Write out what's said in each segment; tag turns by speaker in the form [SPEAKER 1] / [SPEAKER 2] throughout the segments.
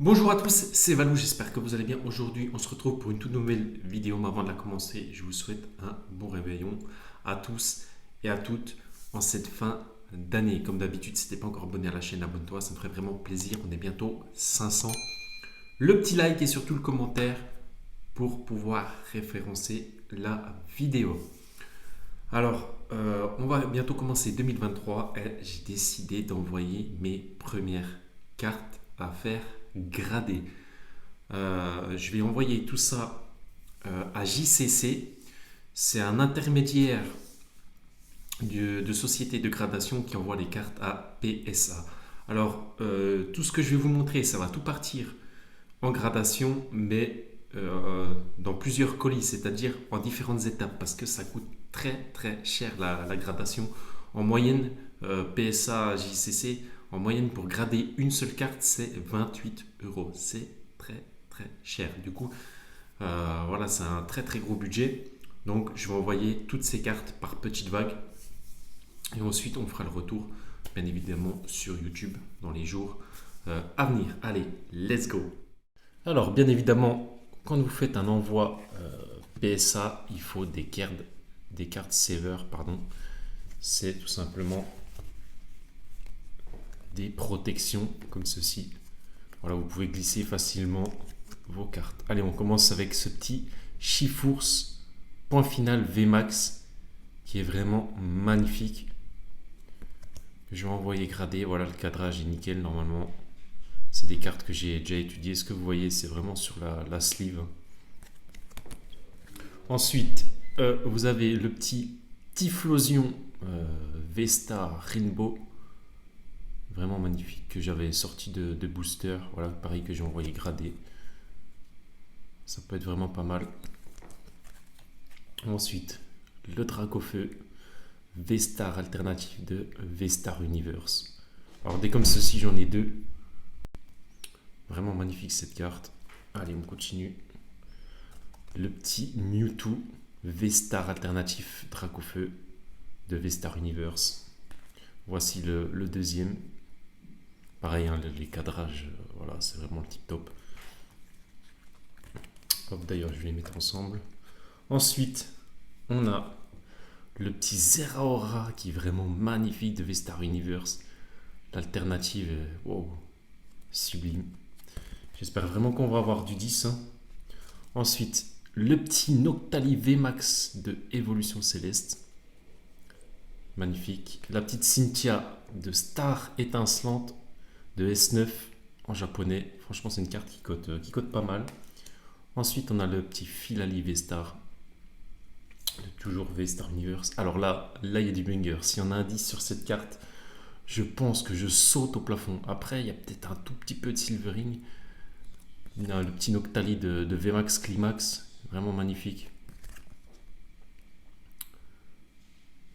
[SPEAKER 1] Bonjour à tous, c'est Valou, j'espère que vous allez bien. Aujourd'hui, on se retrouve pour une toute nouvelle vidéo. Mais avant de la commencer, je vous souhaite un bon réveillon à tous et à toutes en cette fin d'année. Comme d'habitude, si tu n'es pas encore abonné à la chaîne, abonne-toi, ça me ferait vraiment plaisir. On est bientôt 500. Le petit like et surtout le commentaire pour pouvoir référencer la vidéo. Alors, on va bientôt commencer 2023 et j'ai décidé d'envoyer mes premières cartes à faire grader. Je vais envoyer tout ça à JCC. C'est un intermédiaire de société de gradation qui envoie les cartes à PSA. Alors, tout ce que je vais vous montrer, ça va tout partir en gradation, mais dans plusieurs colis, c'est-à-dire en différentes étapes, parce que ça coûte très cher la gradation. En moyenne, PSA, JCC, en moyenne pour grader une seule carte, c'est 28 euros. C'est très cher. Du coup, voilà, c'est un très gros budget. Donc, je vais envoyer toutes ces cartes par petites vagues. Et ensuite, on fera le retour, bien évidemment, sur YouTube dans les jours à venir. Allez, let's go! Alors, bien évidemment, quand vous faites un envoi PSA, il faut des cartes saver, pardon. C'est tout simplement des protections comme ceci. Voilà, vous pouvez glisser facilement vos cartes. Allez, on commence avec ce petit Chifours point final VMAX qui est vraiment magnifique. Je vais envoyer grader. Voilà, le cadrage est nickel normalement. C'est des cartes que j'ai déjà étudiées. Ce que vous voyez, c'est vraiment sur la sleeve. Ensuite, vous avez le petit Typhlosion V-Star Rainbow. Vraiment magnifique, que j'avais sorti de booster. Voilà, pareil que j'ai envoyé grader. Ça peut être vraiment pas mal. Ensuite, le Dracofeu V-Star alternative de V-Star Universe. Alors dès comme ceci, j'en ai deux. Vraiment magnifique cette carte. Allez, on continue. Le petit Mewtwo V-Star alternatif Dracofeu de V-Star Universe. Voici le deuxième. Pareil, hein, les cadrages, voilà, c'est vraiment le tip top. Hop, d'ailleurs, je vais les mettre ensemble. Ensuite, on a le petit Zeraora qui est vraiment magnifique de V-Star Universe. L'alternative, wow, sublime. J'espère vraiment qu'on va avoir du 10. Hein. Ensuite, le petit Noctali VMAX de Évolution Céleste. Magnifique. La petite Cynthia de Star Étincelante de S9 en japonais. Franchement, c'est une carte qui cote pas mal. Ensuite, on a le petit Filali V-Star. Toujours V-Star Universe. Alors là, il y a du banger. S'il y en a un 10 sur cette carte, je pense que je saute au plafond. Après, il y a peut-être un tout petit peu de silvering. Il y a le petit Noctali de VMAX Climax. Vraiment magnifique.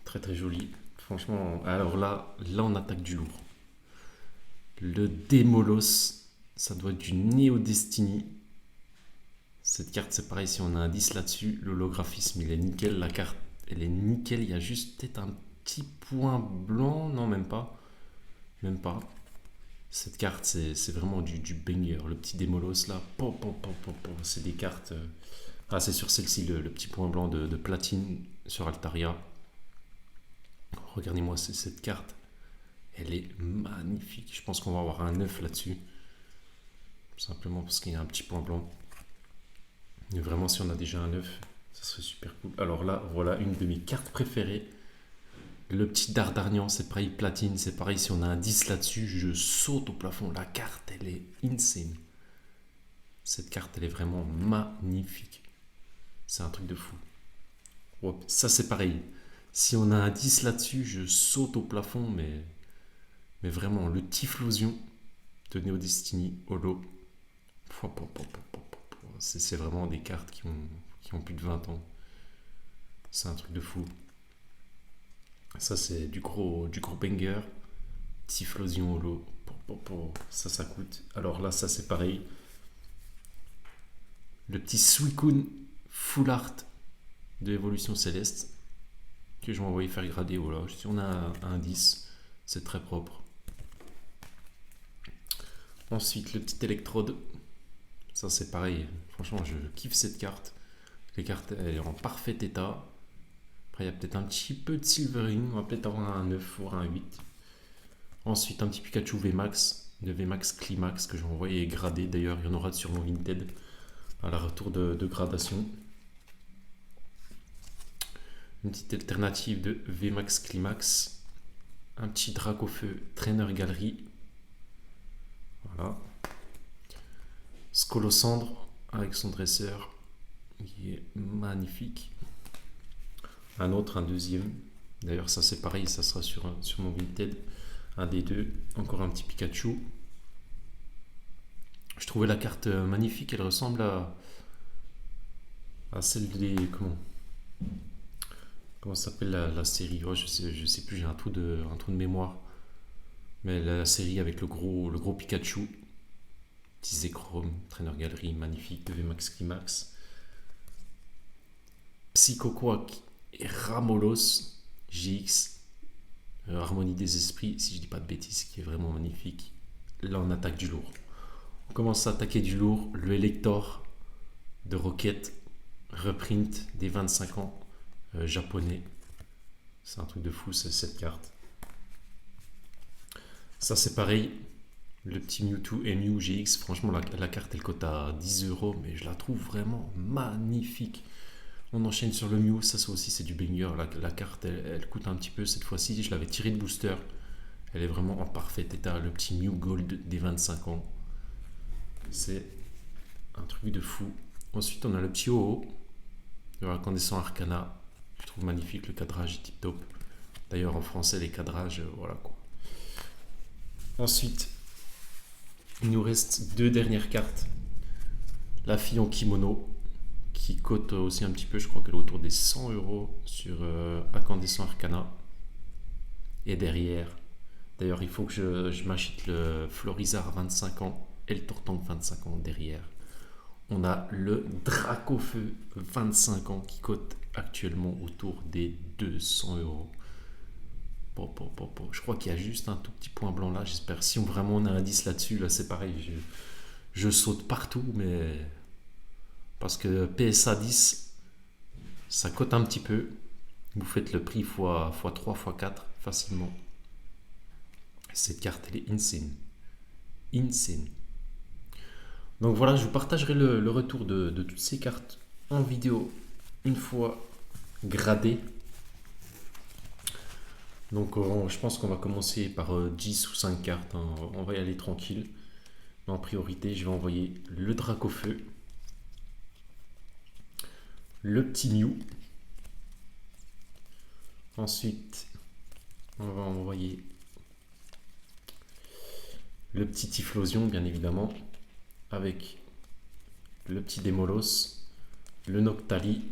[SPEAKER 1] Très joli. Franchement, alors là, on attaque du lourd. Le Démolos, ça doit être du Neo Destiny. Cette carte, c'est pareil, si on a un 10 là-dessus, l'holographisme, il est nickel. La carte, elle est nickel. Il y a juste peut-être un petit point blanc. Non, même pas. Même pas. Cette carte, c'est vraiment du banger. Le petit Démolos, là, c'est des cartes... Ah, c'est sur celle-ci, le petit point blanc de platine sur Altaria. Regardez-moi cette carte. Elle est magnifique. Je pense qu'on va avoir un 9 là-dessus. Simplement parce qu'il y a un petit point blanc. Mais vraiment, si on a déjà un 9, ça serait super cool. Alors là, voilà une de mes cartes préférées. Le petit Dardarnian, c'est pareil, platine. C'est pareil, si on a un 10 là-dessus, je saute au plafond. La carte, elle est insane. Cette carte, elle est vraiment magnifique. C'est un truc de fou. Hop, ça, c'est pareil. Si on a un 10 là-dessus, je saute au plafond, mais vraiment, le Typhlosion de Neo Destiny Holo. C'est vraiment des cartes qui ont plus de 20 ans. C'est un truc de fou. Ça, c'est du gros banger. Typhlosion Holo. Ça coûte. Alors là, ça, c'est pareil. Le petit Suicune Full Art de Évolution Céleste que je vais envoyer faire grader. Voilà. Si on a un 10, c'est très propre. Ensuite, le petit électrode. Ça, c'est pareil. Franchement, je kiffe cette carte. La carte, elle est en parfait état. Après, il y a peut-être un petit peu de silvering. On va peut-être avoir un 9 voire un 8. Ensuite, un petit Pikachu VMAX. De VMAX Climax que j'ai envoyé gradé. D'ailleurs, il y en aura sur mon Vinted à la retour de gradation. Une petite alternative de VMAX Climax. Un petit Dracofeu Trainer Galerie. Voilà. Scolosandre avec son dresseur qui est magnifique. Un autre, un deuxième. D'ailleurs, ça c'est pareil, ça sera sur mon Vinted. Un des deux. Encore un petit Pikachu. Je trouvais la carte magnifique. Elle ressemble à celle des. Comment s'appelle la série? Oh, je sais plus, j'ai un trou de mémoire. Mais la série avec le gros Pikachu. Petit Zekrom, Trainer Galerie, magnifique, de VMAX Climax. Psychoquack et Ramolos GX, Harmonie des Esprits, si je dis pas de bêtises, qui est vraiment magnifique. Là, on attaque du lourd. On commence à attaquer du lourd. Le Elector de Rocket, reprint des 25 ans japonais. C'est un truc de fou, cette carte. Ça, c'est pareil. Le petit Mewtwo MU GX, franchement, la carte elle cote à 10 €, mais je la trouve vraiment magnifique. On enchaîne sur le Mew, ça aussi c'est du banger. La carte elle coûte un petit peu cette fois-ci. Je l'avais tiré de booster. Elle est vraiment en parfait état. Le petit Mew Gold des 25 ans. C'est un truc de fou. Ensuite, on a le petit Ho-Oh de Incandescent Arcana. Je trouve magnifique. Le cadrage est tip top. D'ailleurs, en français, les cadrages, voilà quoi. Ensuite, il nous reste deux dernières cartes. La fille en kimono, qui cote aussi un petit peu, je crois qu'elle est autour des 100 € sur Incandescent Arcana. Et derrière, d'ailleurs, il faut que je m'achète le Florizard 25 ans et le Tortank 25 ans derrière. On a le Dracofeu 25 ans qui cote actuellement autour des 200 €. Je crois qu'il y a juste un tout petit point blanc là. J'espère. Si vraiment on a un 10 là-dessus, là c'est pareil. Je saute partout, mais parce que PSA 10, ça cote un petit peu. Vous faites le prix x3, x4 facilement. Cette carte, elle est insane. Insane. Donc voilà, je vous partagerai le retour de toutes ces cartes en vidéo une fois gradées. Donc je pense qu'on va commencer par 10 ou 5 cartes. Hein. On va y aller tranquille. Mais en priorité, je vais envoyer le Dracofeu. Le petit Mew. Ensuite, on va envoyer le petit Typhlosion, bien évidemment, avec le petit Démolos, le Noctali.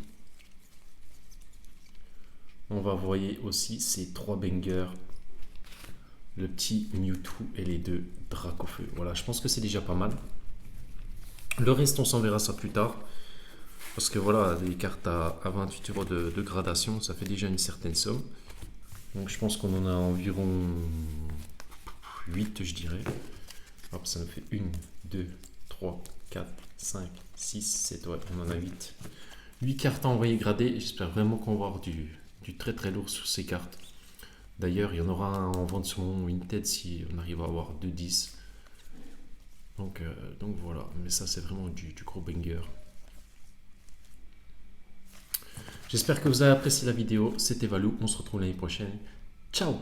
[SPEAKER 1] On va envoyer aussi ces trois bangers, le petit Mewtwo et les deux Dracofeu. Voilà, je pense que c'est déjà pas mal. Le reste, on s'enverra ça plus tard. Parce que voilà, des cartes à 28 € de gradation, ça fait déjà une certaine somme. Donc je pense qu'on en a environ 8, je dirais. Hop, ça nous fait 1, 2, 3, 4, 5, 6, 7, ouais, on en a 8. 8 cartes à envoyer gradées. J'espère vraiment qu'on va avoir du très très lourd sur ces cartes. D'ailleurs, il y en aura un en vente sur mon Vinted si on arrive à avoir 2-10. Donc voilà, mais ça c'est vraiment du gros banger. J'espère que vous avez apprécié la vidéo. C'était Valou, on se retrouve l'année prochaine. Ciao!